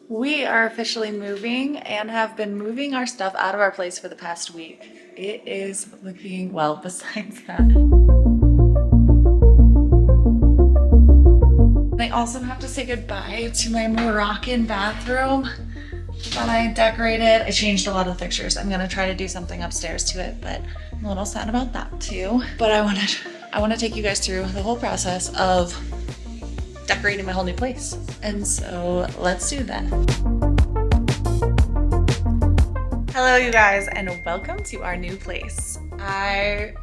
We are officially moving and have been moving our stuff out of our place for the past week. It is looking, well, besides that. I also have to say goodbye to my Moroccan bathroom that I decorated. I changed a lot of the fixtures. I'm gonna try to do something upstairs to it, but I'm a little sad about that too. But I wanna take you guys through the whole process of decorating my whole new place. And so let's do that. Hello you guys and welcome to our new place. I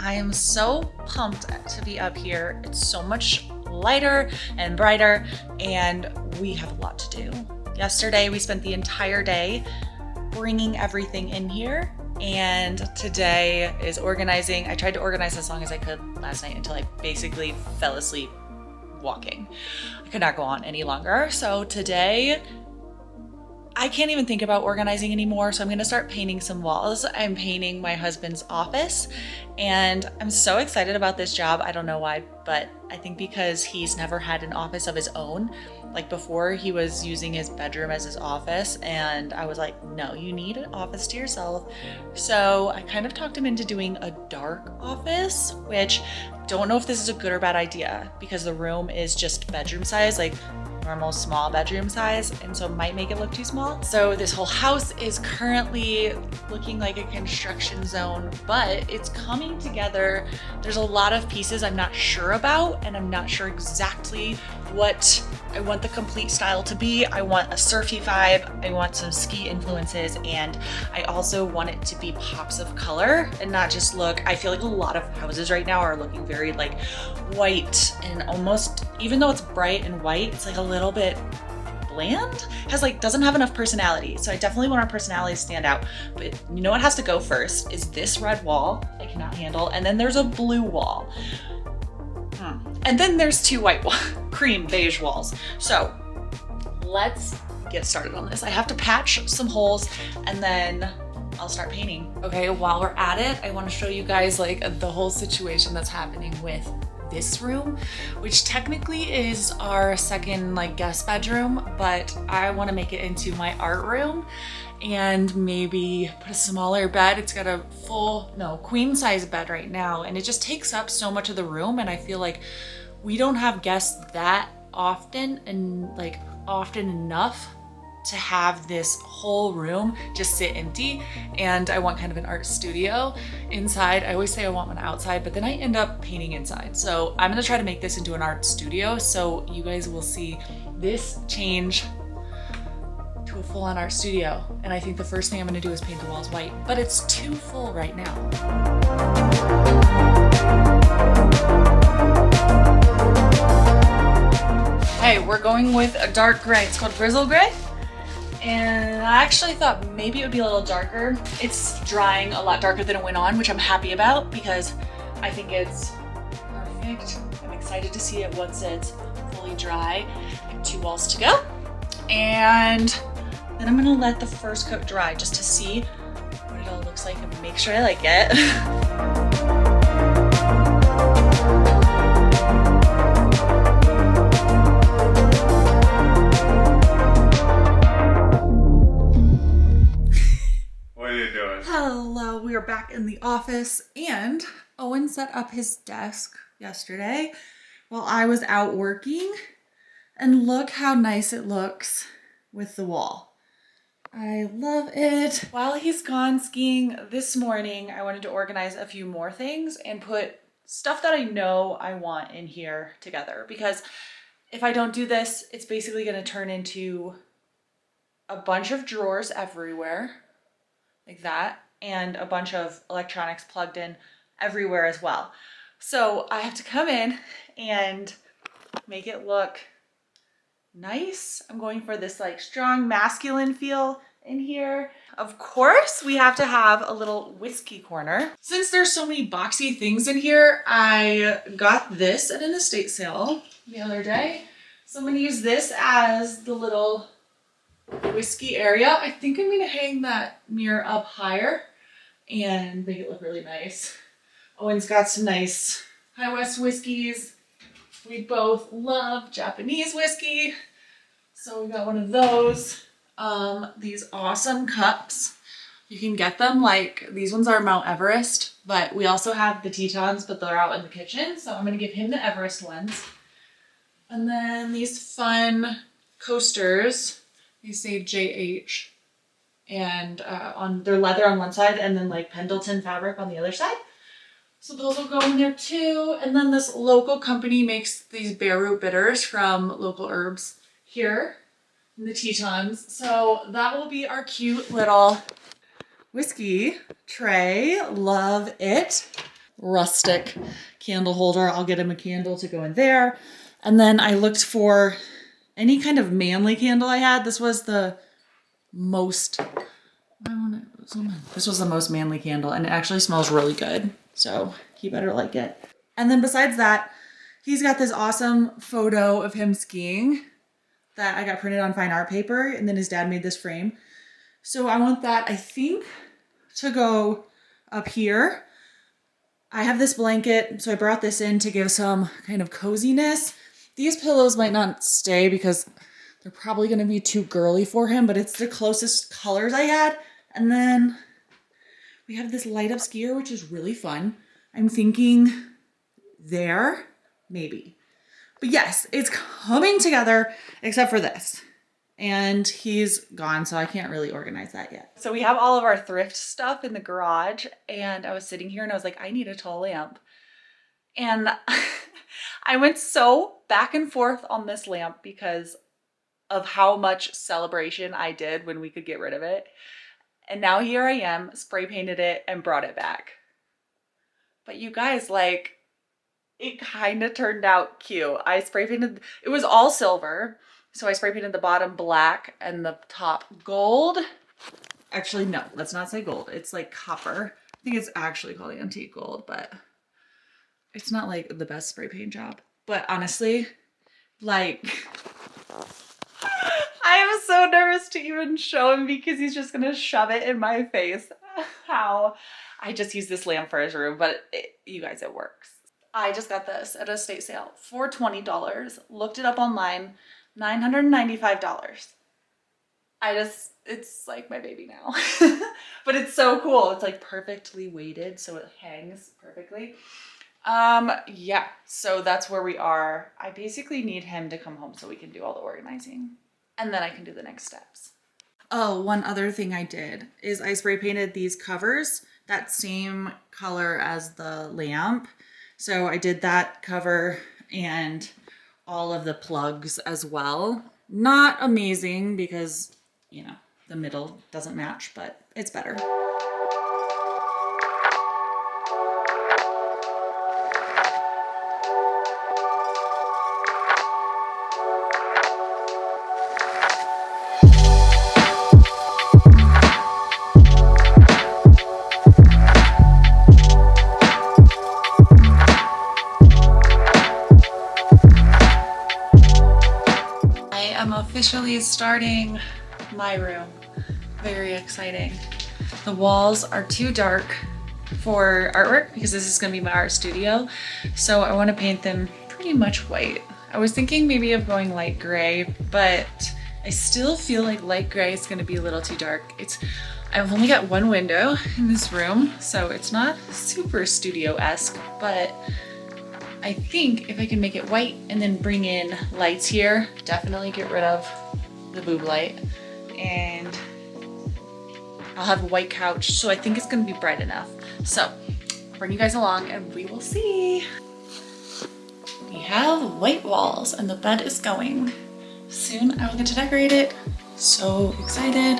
am so pumped to be up here. It's so much lighter and brighter and we have a lot to do. Yesterday we spent the entire day bringing everything in here, and today is organizing. I tried to organize as long as I could last night until I basically fell asleep walking. I could not go on any longer. So today I can't even think about organizing anymore. So I'm gonna start painting some walls. I'm painting my husband's office and I'm so excited about this job. I don't know why, but I think because he's never had an office of his own. Like before he was using his bedroom as his office and I was like, no, you need an office to yourself. So I kind of talked him into doing a dark office, which don't know if this is a good or bad idea because the room is just bedroom size, like normal small bedroom size, and so it might make it look too small. So this whole house is currently looking like a construction zone, but it's coming together. There's a lot of pieces I'm not sure about, and I'm not sure exactly what I want the complete style to be. I want a surfy vibe, I want some ski influences, and I also want it to be pops of color and not just look, I feel like a lot of houses right now are looking very like white and almost, even though it's bright and white, it's like a little bit bland, doesn't have enough personality. So I definitely want our personality to stand out, but you know what has to go first is this red wall I cannot handle, and then there's a blue wall. And then there's two white cream beige walls. So let's get started on this. I have to patch some holes and then I'll start painting. Okay, while we're at it, I want to show you guys like the whole situation that's happening with this room, which technically is our second like guest bedroom, but I want to make it into my art room and maybe put a smaller bed. It's got a queen size bed right now, and it just takes up so much of the room, and I feel like we don't have guests that often and like often enough to have this whole room just sit empty. And I want kind of an art studio inside. I always say I want one outside, but then I end up painting inside. So I'm gonna try to make this into an art studio, so you guys will see this change to a full-on art studio. And I think the first thing I'm gonna do is paint the walls white, but it's too full right now. Hey, we're going with a dark gray. It's called Grizzle Gray. And I actually thought maybe it would be a little darker. It's drying a lot darker than it went on, which I'm happy about because I think it's perfect. I'm excited to see it once it's fully dry. I have 2 walls to go. And then I'm gonna let the first coat dry just to see what it all looks like and make sure I like it. Hello, we are back in the office and Owen set up his desk yesterday while I was out working, and look how nice it looks with the wall. I love it. While he's gone skiing this morning, I wanted to organize a few more things and put stuff that I know I want in here together, because if I don't do this, it's basically going to turn into a bunch of drawers everywhere like that, and a bunch of electronics plugged in everywhere as well. So I have to come in and make it look nice. I'm going for this like strong masculine feel in here. Of course, we have to have a little whiskey corner. Since there's so many boxy things in here, I got this at an estate sale the other day. So I'm gonna use this as the little whiskey area. I think I'm gonna hang that mirror up higher and make it look really nice. Owen's got some nice High West whiskeys. We both love Japanese whiskey. So we got one of those. These awesome cups. You can get them, like, these ones are Mount Everest, but we also have the Tetons, but they're out in the kitchen. So I'm gonna give him the Everest ones. And then these fun coasters, these say JH, and they're leather on one side and then like Pendleton fabric on the other side. So those will go in there too. And then this local company makes these bare root bitters from local herbs here in the Tetons. So that will be our cute little whiskey tray. Love it. Rustic candle holder. I'll get him a candle to go in there. And then I looked for any kind of manly candle I had. This was the most, this was the most manly candle, and it actually smells really good. So he better like it. And then besides that, he's got this awesome photo of him skiing that I got printed on fine art paper, and then his dad made this frame. So I want that, I think, to go up here. I have this blanket, so I brought this in to give some kind of coziness. These pillows might not stay because they're probably going to be too girly for him, but it's the closest colors I had. And then we have this light up skier, which is really fun. I'm thinking there, maybe. But yes, it's coming together except for this. And he's gone, so I can't really organize that yet. So we have all of our thrift stuff in the garage, and I was sitting here and I was like, I need a tall lamp. And I went so back and forth on this lamp because of how much celebration I did when we could get rid of it. And now here I am, spray painted it and brought it back. But you guys, like, it kind of turned out cute. I spray painted, it was all silver. So I spray painted the bottom black and the top gold. Actually, no, let's not say gold. It's like copper. I think it's actually called antique gold, but it's not like the best spray paint job. But honestly, like, I am so nervous to even show him because he's just gonna shove it in my face. How I just use this lamp for his room, but you guys, it works. I just got this at a estate sale for $20. Looked it up online, $995. It's like my baby now. But it's so cool. It's like perfectly weighted, so it hangs perfectly. Yeah, so that's where we are. I basically need him to come home so we can do all the organizing, and then I can do the next steps. Oh, one other thing I did is I spray painted these covers that same color as the lamp. So I did that cover and all of the plugs as well. Not amazing because, you know, the middle doesn't match, but it's better. Officially starting my room. Very exciting. The walls are too dark for artwork because this is going to be my art studio. So I want to paint them pretty much white. I was thinking maybe of going light gray, but I still feel like light gray is going to be a little too dark. I've only got one window in this room, so it's not super studio-esque, but I think if I can make it white and then bring in lights here, definitely get rid of the boob light, and I'll have a white couch. So I think it's gonna be bright enough. So I'll bring you guys along and we will see. We have white walls and the bed is going. Soon I will get to decorate it. So excited.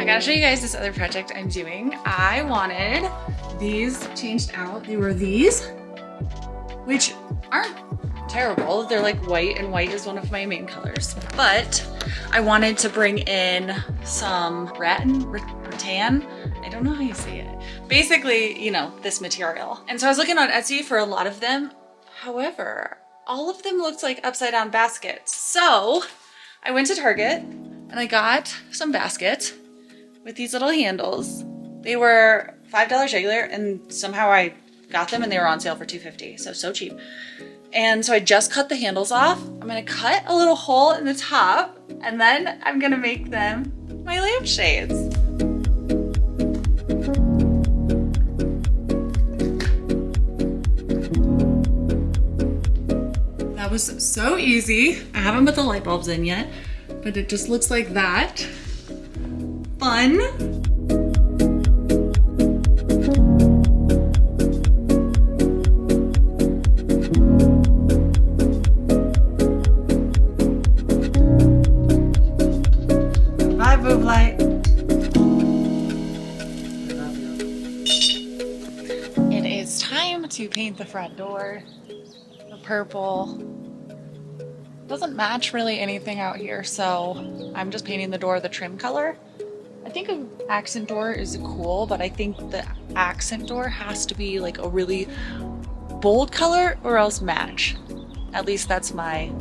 I'll show you guys this other project I'm doing. I wanted these changed out. They were these, which aren't terrible. They're like white, and white is one of my main colors. But I wanted to bring in some rattan don't know how you say it. Basically, you know, this material. And so I was looking on Etsy for a lot of them. However, all of them looked like upside down baskets. So I went to Target and I got some baskets with these little handles. They were $5 regular, and somehow I got them and they were on sale for $2.50. So cheap. And so I just cut the handles off. I'm gonna cut a little hole in the top, and then I'm gonna make them my lampshades. That was so easy. I haven't put the light bulbs in yet, but it just looks like that. Fun. Bye, boob light. It is time to paint the front door. The purple doesn't match really anything out here, so I'm just painting the door the trim color. I think an accent door is cool, but I think the accent door has to be like a really bold color or else match. At least that's my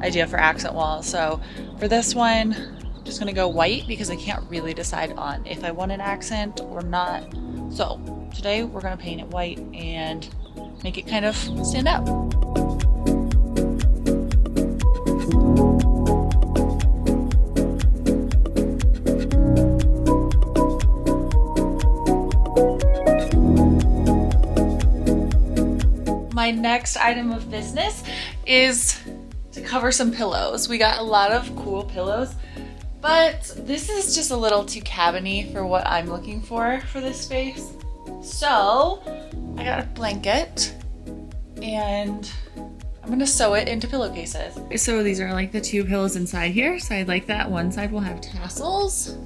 idea for accent walls. So for this one, I'm just gonna go white because I can't really decide on if I want an accent or not. So today we're gonna paint it white and make it kind of stand out. My next item of business is to cover some pillows. We got a lot of cool pillows, but this is just a little too cabiny for what I'm looking for this space. So I got a blanket and I'm gonna sew it into pillowcases. So these are like the two pillows inside here. So I like that one side will have tassels.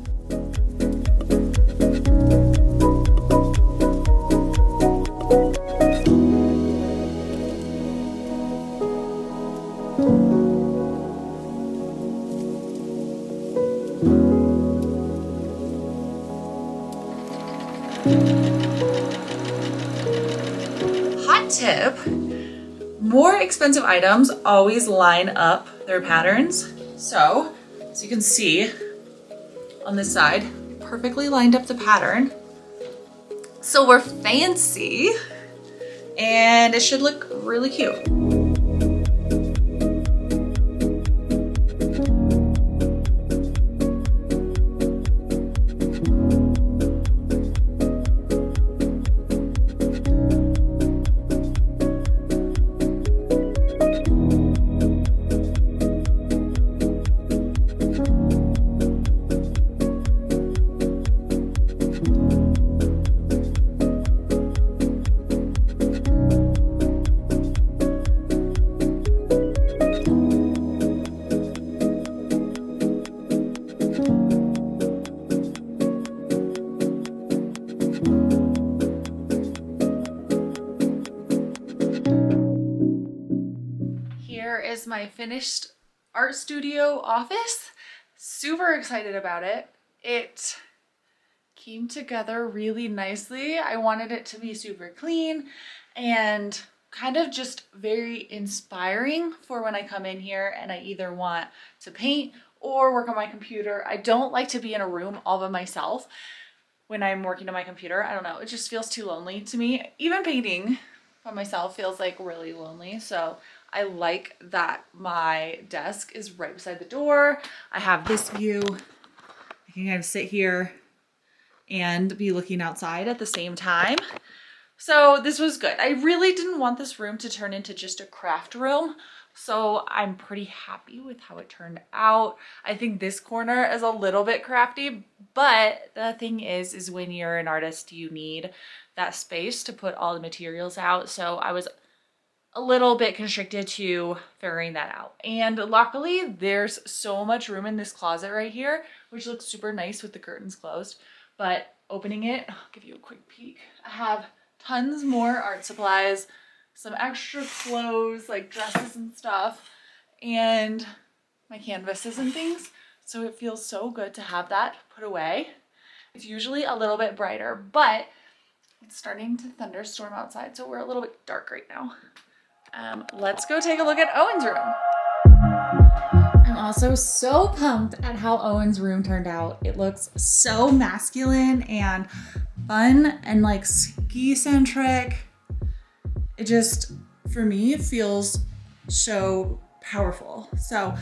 Hot tip, more expensive items always line up their patterns. So, as you can see on this side, perfectly lined up the pattern. So we're fancy and it should look really cute. Here is my finished art studio office. Super excited about it. It came together really nicely. I wanted it to be super clean and kind of just very inspiring for when I come in here and I either want to paint or work on my computer. I don't like to be in a room all by myself when I'm working on my computer. I don't know, it just feels too lonely to me. Even painting by myself feels like really lonely. So I like that my desk is right beside the door. I have this view. I can kind of sit here and be looking outside at the same time. So this was good. I really didn't want this room to turn into just a craft room. So I'm pretty happy with how it turned out. I think this corner is a little bit crafty, but the thing is when you're an artist, you need that space to put all the materials out. So I was a little bit constricted to figuring that out. And luckily there's so much room in this closet right here, which looks super nice with the curtains closed. But opening it, I'll give you a quick peek. I have tons more art supplies, some extra clothes like dresses and stuff, and my canvases and things. So it feels so good to have that put away. It's usually a little bit brighter, but it's starting to thunderstorm outside, so we're a little bit dark right now. Let's go take a look at Owen's room. I'm also so pumped at how Owen's room turned out. It looks so masculine and fun and like ski-centric. It just, for me, it feels so powerful. So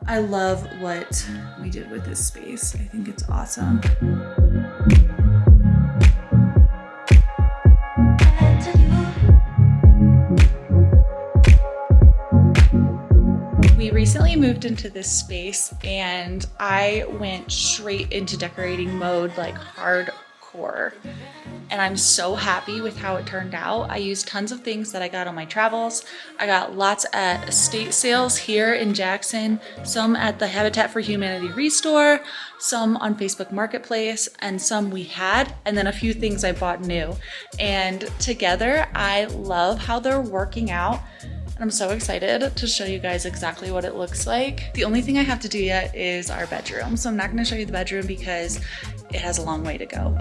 I love what we did with this space. I think it's awesome. We recently moved into this space and I went straight into decorating mode, like hardcore. And I'm so happy with how it turned out. I used tons of things that I got on my travels. I got lots at estate sales here in Jackson, some at the Habitat for Humanity Restore, some on Facebook Marketplace, and some we had, and then a few things I bought new. And together, I love how they're working out. And I'm so excited to show you guys exactly what it looks like. The only thing I have to do yet is our bedroom. So I'm not gonna show you the bedroom because it has a long way to go.